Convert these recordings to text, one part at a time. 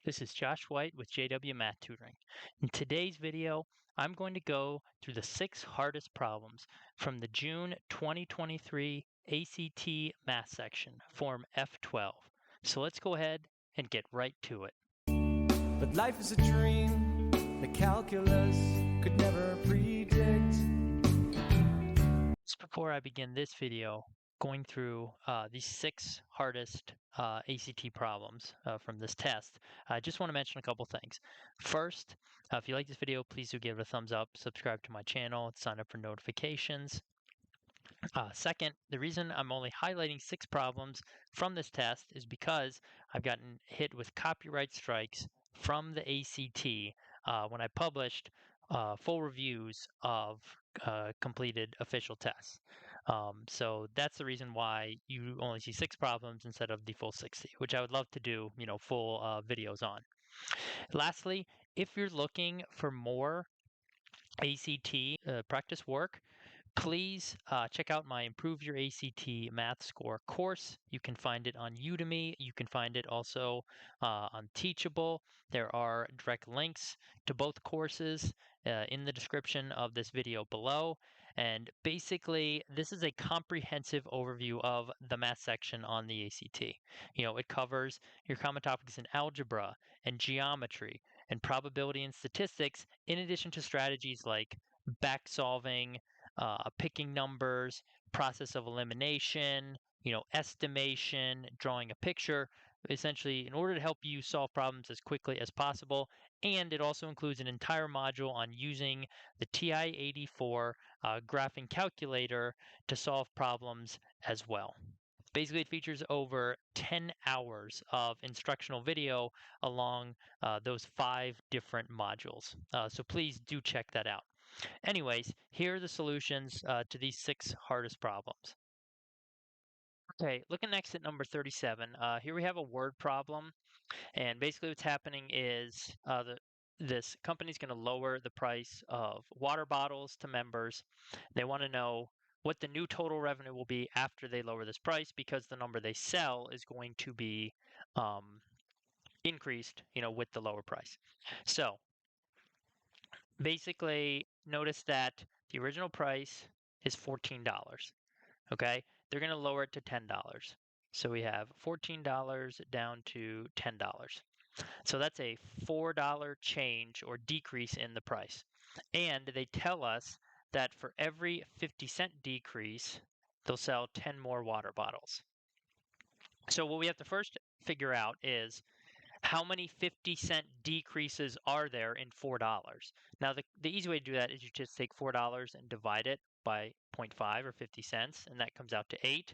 This is Josh White with JW Math Tutoring. In today's video, I'm going to go through the 6 hardest problems from the June 2023 ACT Math section, Form F12. So let's go ahead and get right to it. But life is a dream that calculus could never predict. Just before I begin this video, going through these 6 hardest ACT problems from this test, I just want to mention a couple things. First, if you like this video, please do give it a thumbs up, subscribe to my channel, sign up for notifications. Second, the reason I'm only highlighting 6 problems from this test is because I've gotten hit with copyright strikes from the ACT when I published full reviews of completed official tests. So that's the reason why you only see 6 problems instead of the full 60, which I would love to do, full videos on. Lastly, if you're looking for more ACT practice work, please check out my Improve Your ACT Math Score course. You can find it on Udemy. You can find it also on Teachable. There are direct links to both courses in the description of this video below. And basically, this is a comprehensive overview of the math section on the ACT. It covers your common topics in algebra and geometry and probability and statistics, in addition to strategies like back solving, picking numbers, process of elimination, estimation, drawing a picture, essentially in order to help you solve problems as quickly as possible. And it also includes an entire module on using the TI-84 graphing calculator to solve problems as well. Basically, it features over 10 hours of instructional video along those 5 different modules. So please do check that out. Anyways, here are the solutions to these 6 hardest problems. Okay, looking next at number 37, here we have a word problem. And basically what's happening is this company's going to lower the price of water bottles to members. They want to know what the new total revenue will be after they lower this price, because the number they sell is going to be increased, with the lower price. So basically, notice that the original price is $14. Okay, they're going to lower it to $10. So we have $14 down to $10. So that's a $4 change or decrease in the price. And they tell us that for every 50-cent decrease, they'll sell 10 more water bottles. So what we have to first figure out is how many 50-cent decreases are there in $4? Now, the easy way to do that is you just take $4 and divide it by 0.5 or 50 cents, and that comes out to 8.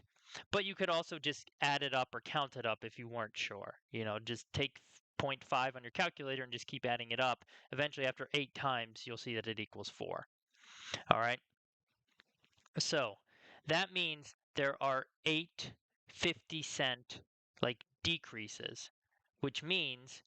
But you could also just add it up or count it up if you weren't sure. Just take 0.5 on your calculator and just keep adding it up. Eventually, after 8 times, you'll see that it equals 4. All right? So that means there are 8 50-cent decreases, which means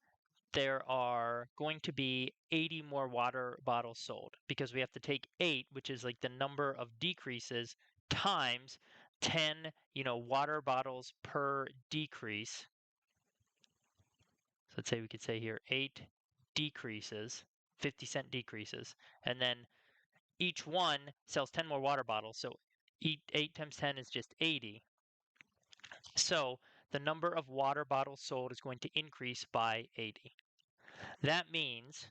there are going to be 80 more water bottles sold, because we have to take 8, which is the number of decreases, times 10, water bottles per decrease. So let's say we could say here 8 decreases, 50-cent decreases, and then each one sells 10 more water bottles. So 8 times 10 is just 80. So the number of water bottles sold is going to increase by 80. That means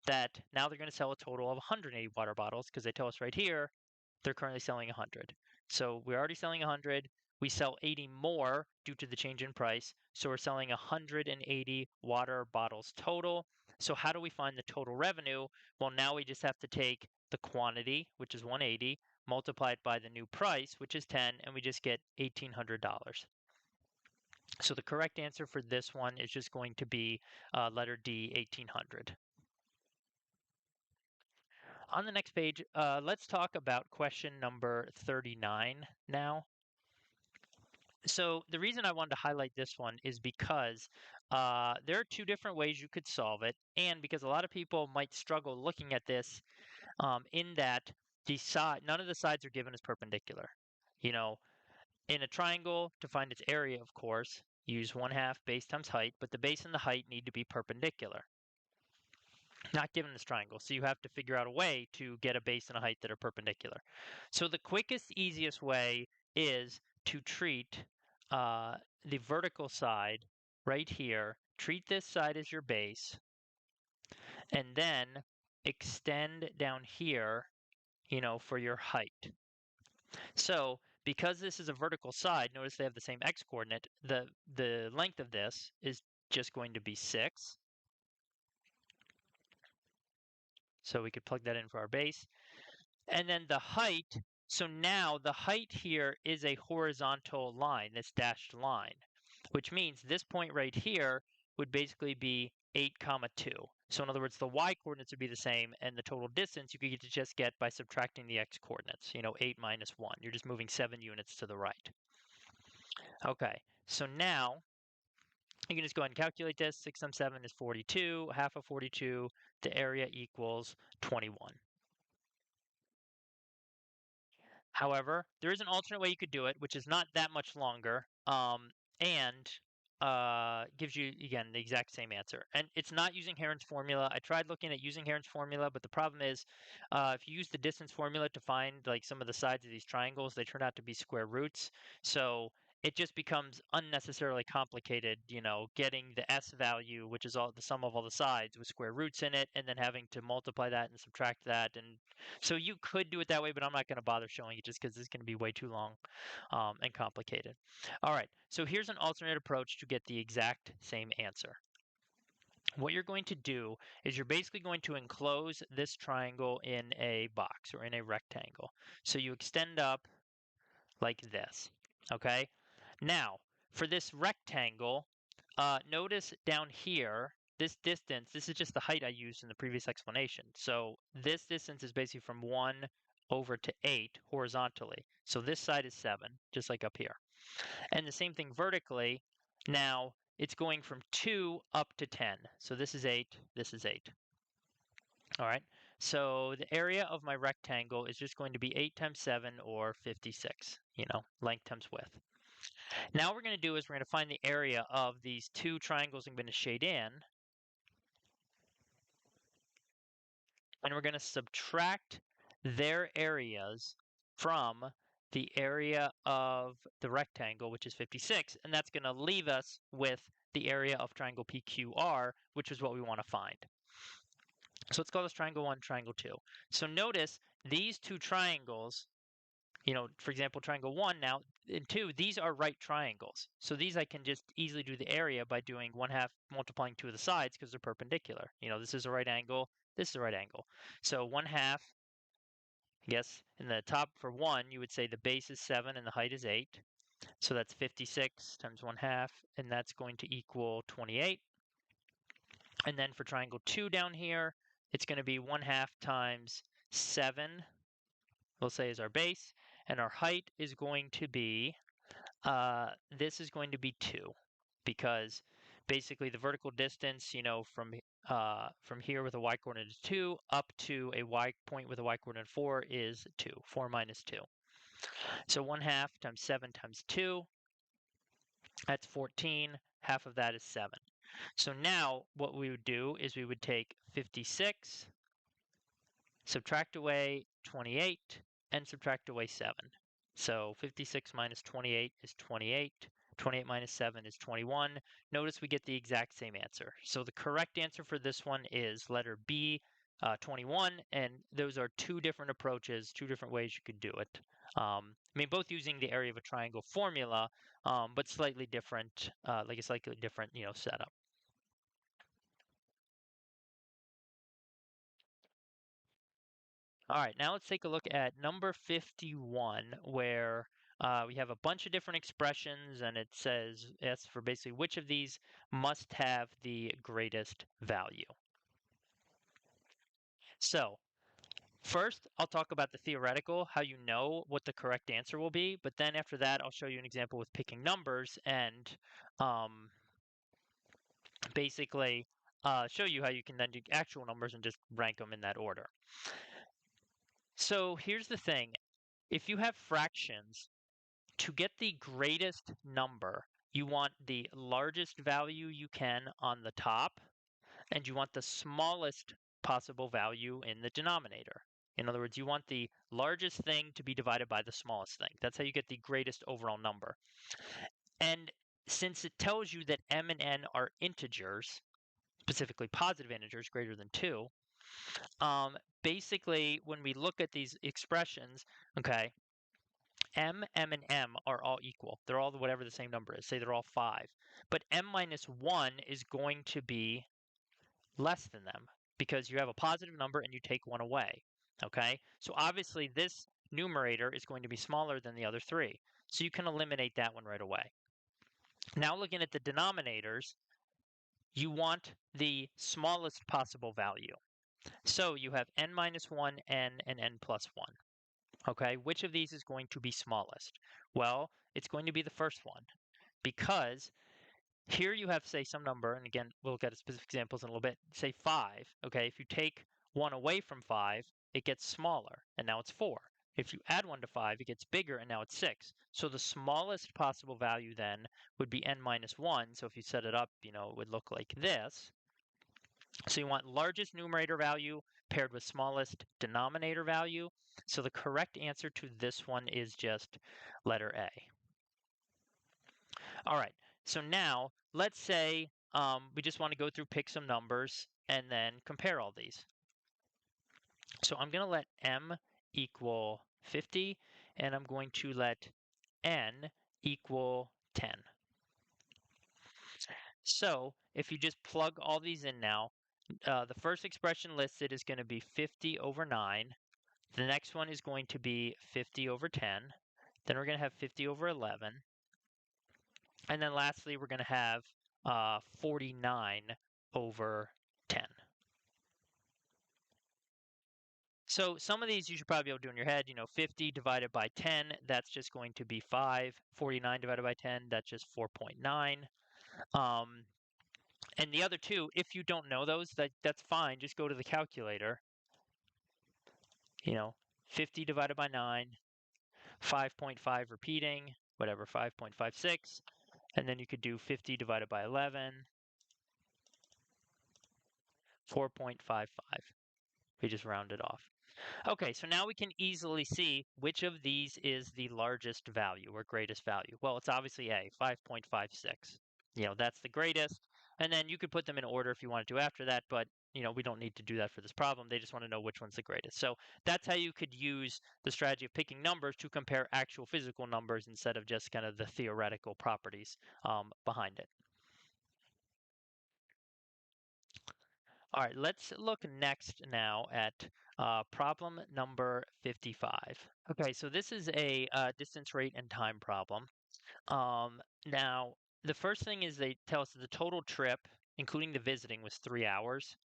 that now they're going to sell a total of 180 water bottles, because they tell us right here they're currently selling 100. So we're already selling 100. We sell 80 more due to the change in price. So we're selling 180 water bottles total. So how do we find the total revenue? Well, now we just have to take the quantity, which is 180, multiplied by the new price, which is 10, and we just get $1,800. So the correct answer for this one is just going to be letter D, 1,800. On the next page, let's talk about question number 39 now. So the reason I wanted to highlight this one is because there are 2 different ways you could solve it, and because a lot of people might struggle looking at this in that none of the sides are given as perpendicular. In a triangle, to find its area, of course, use 1/2 base times height, but the base and the height need to be perpendicular, not given this triangle. So you have to figure out a way to get a base and a height that are perpendicular. So the quickest, easiest way is to treat the vertical side right here, treat this side as your base, and then extend down here, for your height. So because this is a vertical side, notice they have the same x coordinate, the length of this is just going to be 6. So we could plug that in for our base. And then the height, so now the height here is a horizontal line, this dashed line, which means this point right here would basically be 8, 2. So in other words, the y coordinates would be the same, and the total distance you could just get by subtracting the x coordinates, 8 minus 1. You're just moving 7 units to the right. Okay, so now you can just go ahead and calculate this. 6 times 7 is 42. Half of 42, the area equals 21. However, there is an alternate way you could do it, which is not that much longer, and gives you, again, the exact same answer. And it's not using Heron's formula. I tried looking at using Heron's formula, but the problem is if you use the distance formula to find like some of the sides of these triangles, they turn out to be square roots. So it just becomes unnecessarily complicated, getting the s value, which is all the sum of all the sides with square roots in it, and then having to multiply that and subtract that. And so you could do it that way, but I'm not going to bother showing it just because it's going to be way too long and complicated. All right, so here's an alternate approach to get the exact same answer. What you're going to do is you're basically going to enclose this triangle in a box or in a rectangle. So you extend up like this, okay? Now, for this rectangle, notice down here, this distance, this is just the height I used in the previous explanation. So this distance is basically from 1 over to 8 horizontally. So this side is 7, just like up here. And the same thing vertically. Now, it's going from 2 up to 10. So this is 8, this is 8. All right, so the area of my rectangle is just going to be 8 times 7 or 56, length times width. Now what we're going to do is we're going to find the area of these two triangles I'm going to shade in, and we're going to subtract their areas from the area of the rectangle, which is 56, and that's going to leave us with the area of triangle PQR, which is what we want to find. So let's call this triangle 1, triangle 2. So notice these two triangles, for example, triangle 1 now and 2, these are right triangles. So these I can just easily do the area by doing 1/2 multiplying 2 of the sides because they're perpendicular. This is a right angle, this is a right angle. So 1/2, I guess in the top for 1, you would say the base is 7 and the height is 8. So that's 56 times 1/2, and that's going to equal 28. And then for triangle 2 down here, it's going to be 1/2 times 7, we'll say is our base, and our height is going to be, this is going to be 2, because basically the vertical distance, from here with a y coordinate is 2 up to a y point with a y coordinate 4 is 2, 4 minus 2. So 1/2 times 7 times 2, that's 14. Half of that is 7. So now what we would do is we would take 56, subtract away 28, and subtract away 7. So 56 minus 28 is 28. 28 minus 7 is 21. Notice we get the exact same answer. So the correct answer for this one is letter B, 21. And those are two different approaches, two different ways you could do it. Both using the area of a triangle formula, but slightly different, like a slightly different, setup. All right, now let's take a look at number 51, where we have a bunch of different expressions, and it says asks for basically which of these must have the greatest value. So first, I'll talk about the theoretical, how you know what the correct answer will be, but then after that, I'll show you an example with picking numbers and basically show you how you can then do actual numbers and just rank them in that order. So here's the thing. If you have fractions, to get the greatest number, you want the largest value you can on the top, and you want the smallest possible value in the denominator. In other words, you want the largest thing to be divided by the smallest thing. That's how you get the greatest overall number. And since it tells you that m and n are integers, specifically positive integers greater than 2, basically when we look at these expressions, okay, m, and m are all equal. They're all whatever the same number is. Say they're all 5. But m minus 1 is going to be less than them because you have a positive number and you take 1 away. Okay? So obviously this numerator is going to be smaller than the other 3. So you can eliminate that one right away. Now looking at the denominators, you want the smallest possible value. So you have n minus 1, n, and n plus 1. Okay, which of these is going to be smallest? Well, it's going to be the first one because here you have, say, some number, and again, we'll look at specific examples in a little bit, say 5. Okay, if you take 1 away from 5, it gets smaller, and now it's 4. If you add 1 to 5, it gets bigger, and now it's 6. So the smallest possible value then would be n minus 1. So if you set it up, it would look like this. So you want largest numerator value paired with smallest denominator value. So the correct answer to this one is just letter A. All right, so now let's say we just want to go through, pick some numbers, and then compare all these. So I'm going to let m equal 50, and I'm going to let n equal 10. So if you just plug all these in now, the first expression listed is going to be 50 over 9. The next one is going to be 50 over 10. Then we're going to have 50 over 11. And then lastly, we're going to have 49 over 10. So some of these you should probably be able to do in your head. 50 divided by 10, that's just going to be 5. 49 divided by 10, that's just 4.9. And the other two, if you don't know those, that's fine. Just go to the calculator. 50 divided by 9, 5.5 repeating, whatever, 5.56. And then you could do 50 divided by 11, 4.55. We just rounded off. Okay, so now we can easily see which of these is the largest value or greatest value. Well, it's obviously A, 5.56. That's the greatest. And then you could put them in order if you wanted to after that, but we don't need to do that for this problem. They just want to know which one's the greatest. So that's how you could use the strategy of picking numbers to compare actual physical numbers instead of just kind of the theoretical properties behind it. All right, let's look next now at problem number 55. Okay, so this is a distance, rate, and time problem. Now, the first thing is they tell us that the total trip, including the visiting, was 3 hours.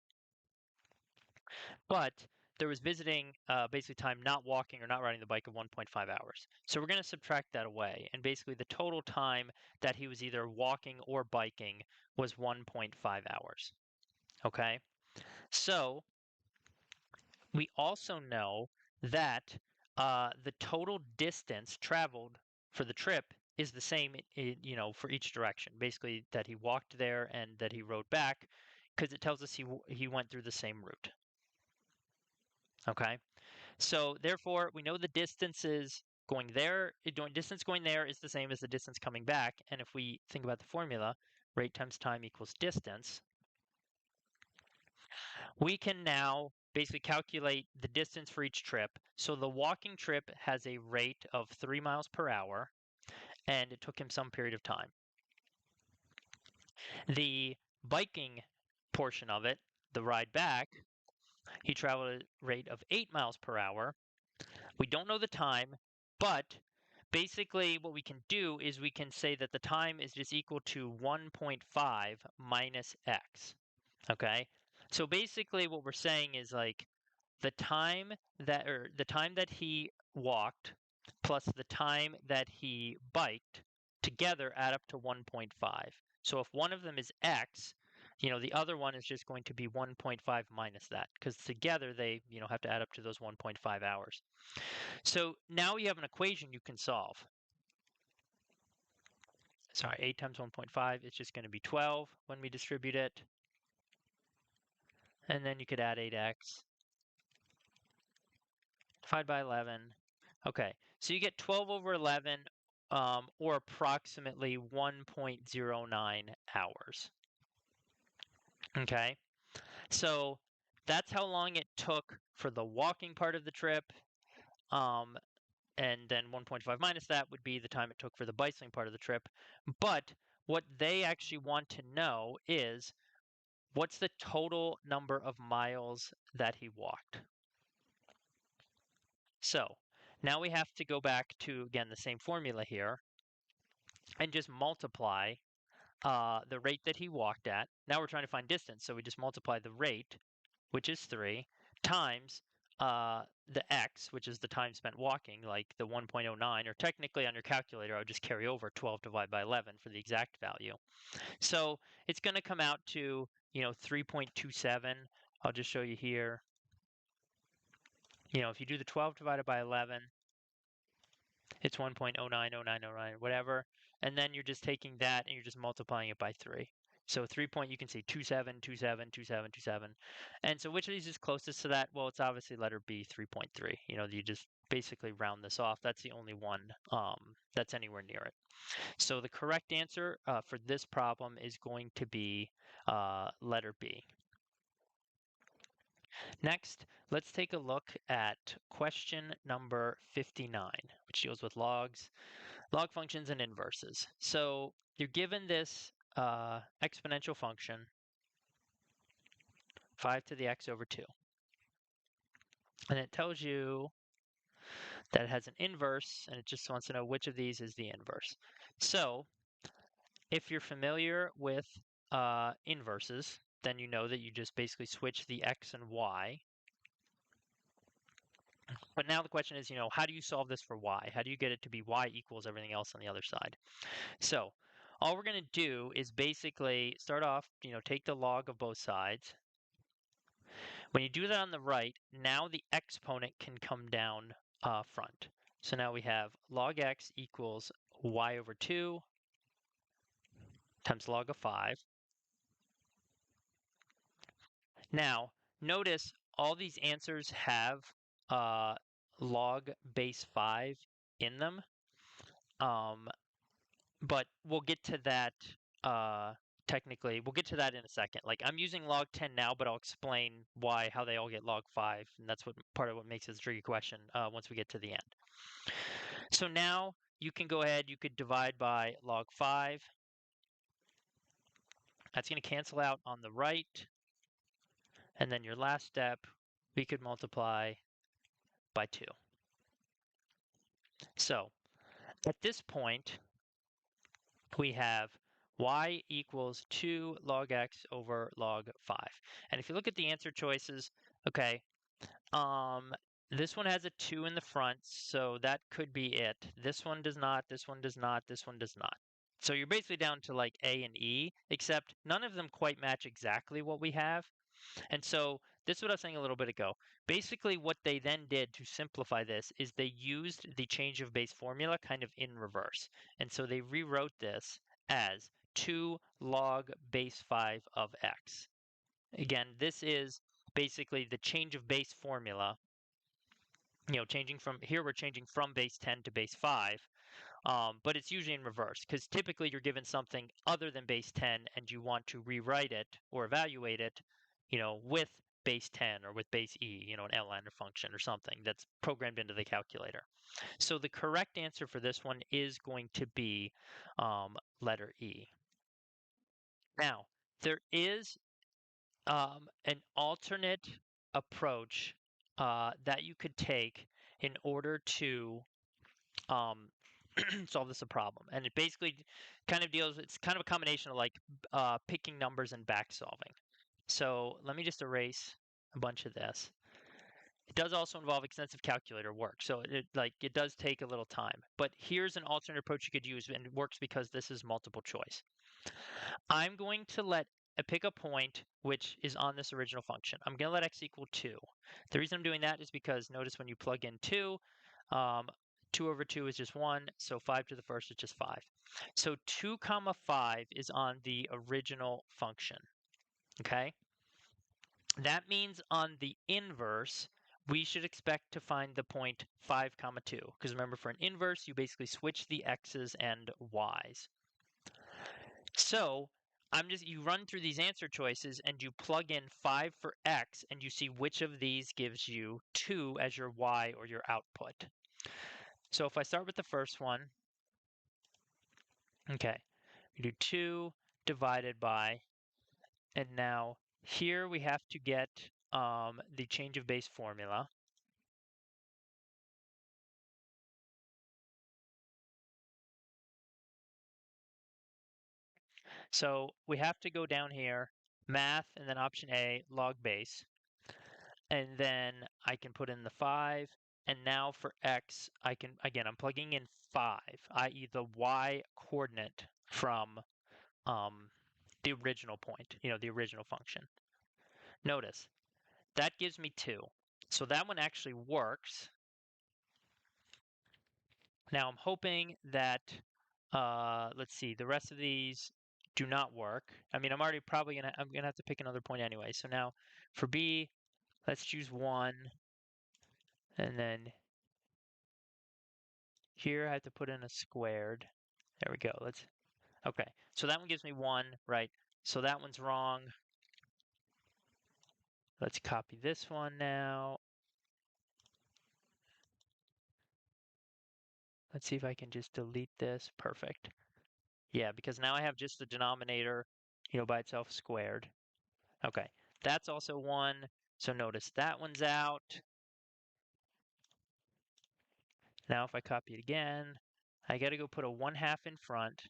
But there was visiting, basically time not walking or not riding the bike of 1.5 hours. So we're going to subtract that away. And basically the total time that he was either walking or biking was 1.5 hours. Okay? So we also know that the total distance traveled for the trip is the same, for each direction. Basically, that he walked there and that he rode back, because it tells us he went through the same route. Okay, so therefore we know the distances going there. Distance going there is the same as the distance coming back. And if we think about the formula, rate times time equals distance, we can now basically calculate the distance for each trip. So the walking trip has a rate of 3 miles per hour, and it took him some period of time. The biking portion of it, the ride back, he traveled at a rate of 8 miles per hour. We don't know the time, but basically what we can do is we can say that the time is just equal to 1.5 minus x. Okay? So basically what we're saying is like the time that he walked plus the time that he biked together add up to 1.5. So if one of them is x, the other one is just going to be 1.5 minus that, because together they, have to add up to those 1.5 hours. So now you have an equation you can solve. sorry, 8 times 1.5, it's just going to be 12 when we distribute it. And then you could add 8x, divide by 11. Okay, so you get 12 over 11, or approximately 1.09 hours. Okay, so that's how long it took for the walking part of the trip. Um, and then 1.5 minus that would be the time it took for the bicycling part of the trip. But what they actually want to know is what's the total number of miles that he walked. So now we have to go back to, again, the same formula here and just multiply the rate that he walked at. Now we're trying to find distance, so we just multiply the rate, which is 3, times the x, which is the time spent walking, like the 1.09, or technically on your calculator, I would just carry over 12 divided by 11 for the exact value. So it's going to come out to, 3.27. I'll just show you here. If you do the 12 divided by 11, it's 1.090909, whatever. And then you're just taking that and you're just multiplying it by 3. So 3 point, you can see 27, 27, 27, 27. And so which of these is closest to that? Well, it's obviously letter B, 3.3. You just basically round this off. That's the only one that's anywhere near it. So the correct answer for this problem is going to be letter B. Next, let's take a look at question number 59, which deals with logs, log functions, and inverses. So you're given this exponential function, 5 to the x over 2. And it tells you that it has an inverse, and it just wants to know which of these is the inverse. So if you're familiar with inverses, then you know that you just basically switch the x and y. But now the question is, how do you solve this for y? How do you get it to be y equals everything else on the other side? So all we're going to do is basically start off, take the log of both sides. When you do that on the right, now the exponent can come down front. So now we have log x equals y over 2 times log of 5. Now, notice all these answers have log base 5 in them, but we'll get to that technically. We'll get to that in a second. Like I'm using log 10 now, but I'll explain how they all get log 5, and that's part of what makes it a tricky question once we get to the end. So now you can go ahead, you could divide by log 5. That's going to cancel out on the right. And then your last step, we could multiply by 2. So at this point, we have y equals 2 log x over log 5. And if you look at the answer choices, okay, this one has a 2 in the front, so that could be it. This one does not, this one does not, this one does not. So you're basically down to like A and E, except none of them quite match exactly what we have. And so this is what I was saying a little bit ago. Basically, what they then did to simplify this is they used the change of base formula kind of in reverse. And so they rewrote this as 2 log base 5 of x. Again, this is basically the change of base formula. Changing from here, we're changing from base 10 to base 5. But it's usually in reverse because typically you're given something other than base 10 and you want to rewrite it or evaluate it, with base 10 or with base e, an L-lambda function or something that's programmed into the calculator. So the correct answer for this one is going to be letter E. Now, there is an alternate approach that you could take in order to solve this problem. And it basically kind of it's kind of a combination of like picking numbers and back solving. So let me just erase a bunch of this. It does also involve extensive calculator work. So it does take a little time. But here's an alternate approach you could use, and it works because this is multiple choice. I'm going to pick a point which is on this original function. I'm going to let x equal 2. The reason I'm doing that is because notice when you plug in 2, 2 over 2 is just 1, so 5 to the first is just 5. So 2 comma 5 is on the original function, okay? That means on the inverse, we should expect to find the point 5 comma 2, because remember, for an inverse, you basically switch the x's and y's. So you run through these answer choices and you plug in 5 for x and you see which of these gives you 2 as your y or your output. So if I start with the first one, okay, we do 2 divided by, and now here we have to get the change of base formula. So we have to go down here, math, and then option A, log base. And then I can put in the 5. And now for x, I'm plugging in 5, i.e. the y coordinate from the original point, the original function. Notice, that gives me 2. So that one actually works. Now I'm hoping that, let's see, the rest of these do not work. I mean, I'm gonna have to pick another point anyway. So now for B, let's choose 1. And then here I have to put in a squared. There we go. Okay. So that one gives me 1, right? So that one's wrong. Let's copy this one now. Let's see if I can just delete this. Perfect. Yeah, because now I have just the denominator, by itself squared. Okay. That's also 1. So notice that one's out. Now if I copy it again, I got to go put a 1/2 in front.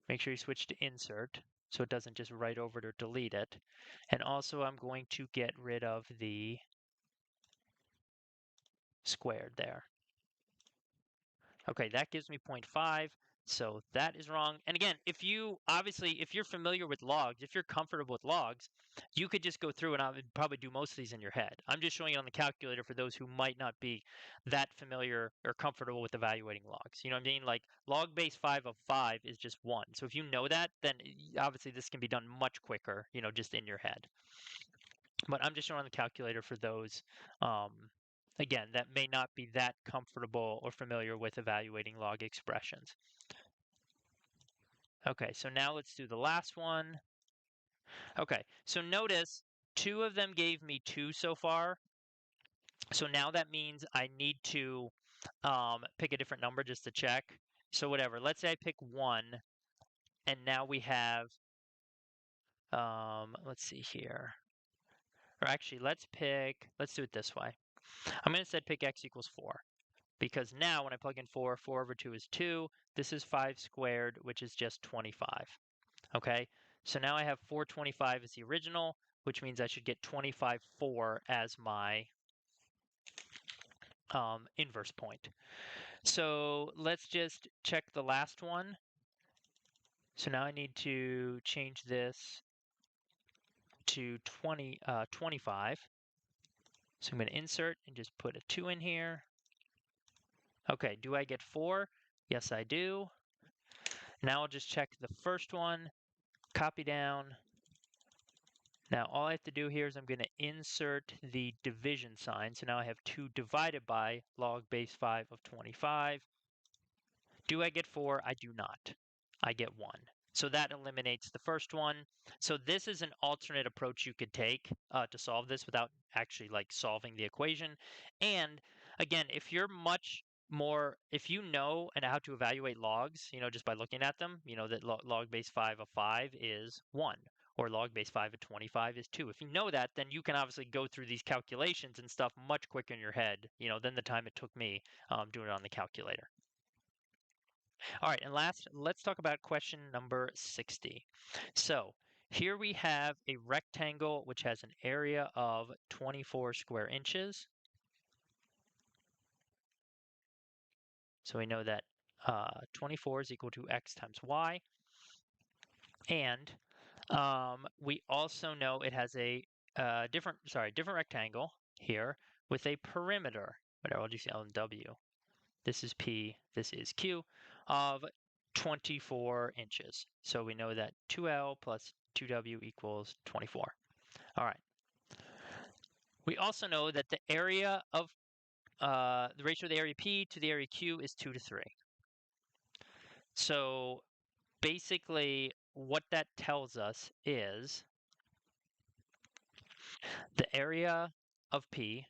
Make sure you switch to insert so it doesn't just write over it or delete it. And also I'm going to get rid of the squared there. Okay, that gives me 0.5. So that is wrong. And again, if you're familiar with logs, if you're comfortable with logs, you could just go through and I would probably do most of these in your head. I'm just showing it on the calculator for those who might not be that familiar or comfortable with evaluating logs. You know what I mean? Like log base 5 of 5 is just 1. So if you know that, then obviously this can be done much quicker, just in your head. But I'm just showing on the calculator for those again, that may not be that comfortable or familiar with evaluating log expressions. Okay, so now let's do the last one. Okay, so notice 2 of them gave me 2 so far. So now that means I need to pick a different number just to check. So whatever, let's say I pick 1, and now we have, let's see here. Or actually, let's do it this way. I'm going to instead pick x equals 4. Because now when I plug in 4, 4 over 2 is 2. This is 5 squared, which is just 25. Okay, so now I have 425 as the original, which means I should get 25/4 as my inverse point. So let's just check the last one. So now I need to change this to 25. So I'm going to insert and just put a 2 in here. Okay, do I get 4? Yes, I do. Now I'll just check the first one, copy down. Now all I have to do here is I'm going to insert the division sign. So now I have 2 divided by log base 5 of 25. Do I get 4? I do not. I get 1. So that eliminates the first one. So this is an alternate approach you could take to solve this without actually solving the equation. And again, if you know and how to evaluate logs, just by looking at them, that log base 5 of 5 is 1 or log base 5 of 25 is 2. If you know that, then you can obviously go through these calculations and stuff much quicker in your head, than the time it took me doing it on the calculator. All right, and let's talk about question number 60. So here we have a rectangle which has an area of 24 square inches. So we know that 24 is equal to x times y. And we also know it has a different rectangle here with a perimeter. whatever, I'll just say L and W. This is P, this is Q, of 24 inches. So we know that 2L plus 2W equals 24. All right. We also know that the area of the ratio of the area P to the area Q is 2 to 3. So basically, what that tells us is the area of P,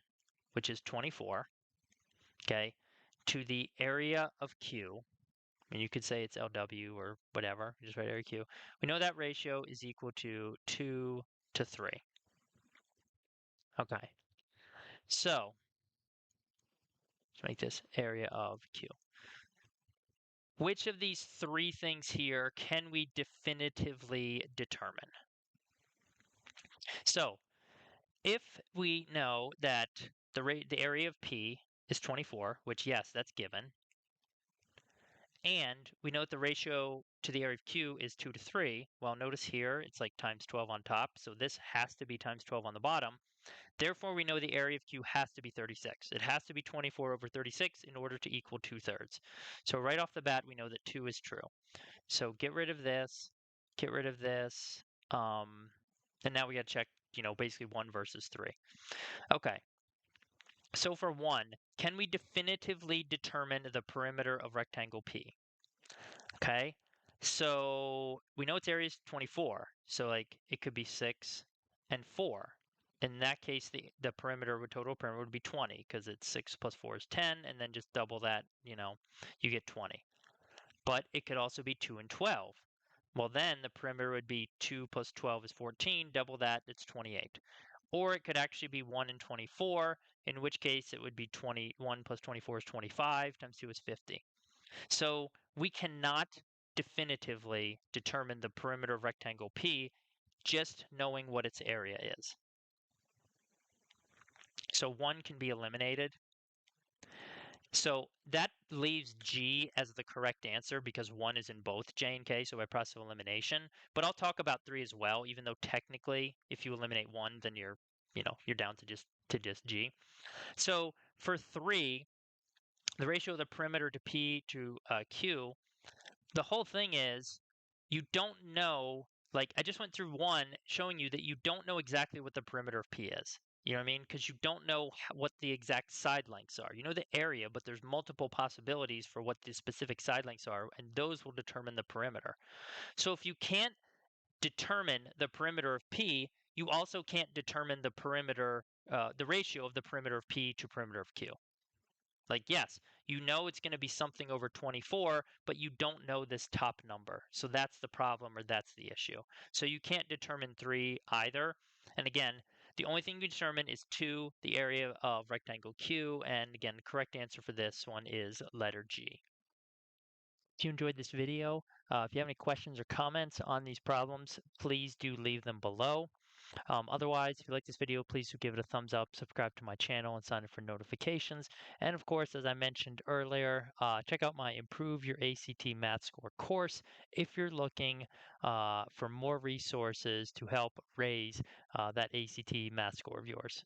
which is 24, okay, to the area of Q, and you could say it's LW or whatever, just write area Q. We know that ratio is equal to 2 to 3. Okay, so let's make this area of Q. Which of these three things here can we definitively determine? So if we know that the area of P is 24, which yes, that's given, and we know that the ratio to the area of Q is 2 to 3, well, notice here it's like times 12 on top, so this has to be times 12 on the bottom. Therefore, we know the area of Q has to be 36. It has to be 24 over 36 in order to equal 2/3. So right off the bat, we know that 2 is true. So get rid of this, get rid of this, and now we got to check, basically 1 versus 3. Okay, so for 1, can we definitively determine the perimeter of rectangle P? Okay, so we know its area is 24, so like it could be 6 and 4. In that case, the total perimeter would be 20 because it's 6 plus 4 is 10, and then just double that, you get 20. But it could also be 2 and 12. Well, then the perimeter would be 2 plus 12 is 14, double that, it's 28. Or it could actually be 1 and 24, in which case it would be 21 plus 24 is 25, times 2 is 50. So we cannot definitively determine the perimeter of rectangle P just knowing what its area is. So 1 can be eliminated. So that leaves G as the correct answer because 1 is in both J and K, so by process of elimination. But I'll talk about 3 as well, even though technically if you eliminate 1, then you're down to just G. So for 3, the ratio of the perimeter to P to Q, the whole thing is you don't know, like I just went through 1 showing you that you don't know exactly what the perimeter of P is. You know what I mean? Because you don't know what the exact side lengths are. You know the area, but there's multiple possibilities for what the specific side lengths are, and those will determine the perimeter. So if you can't determine the perimeter of P, you also can't determine the perimeter, the ratio of the perimeter of P to perimeter of Q. Like, yes, you know it's going to be something over 24, but you don't know this top number. So that's the problem, or that's the issue. So you can't determine 3 either. And again, the only thing you can determine is 2, the area of rectangle Q. And again, the correct answer for this one is letter G. If you enjoyed this video, if you have any questions or comments on these problems, please do leave them below. Otherwise, if you like this video, please do give it a thumbs up, subscribe to my channel, and sign up for notifications. And of course, as I mentioned earlier, check out my Improve Your ACT Math Score course if you're looking for more resources to help raise that ACT math score of yours.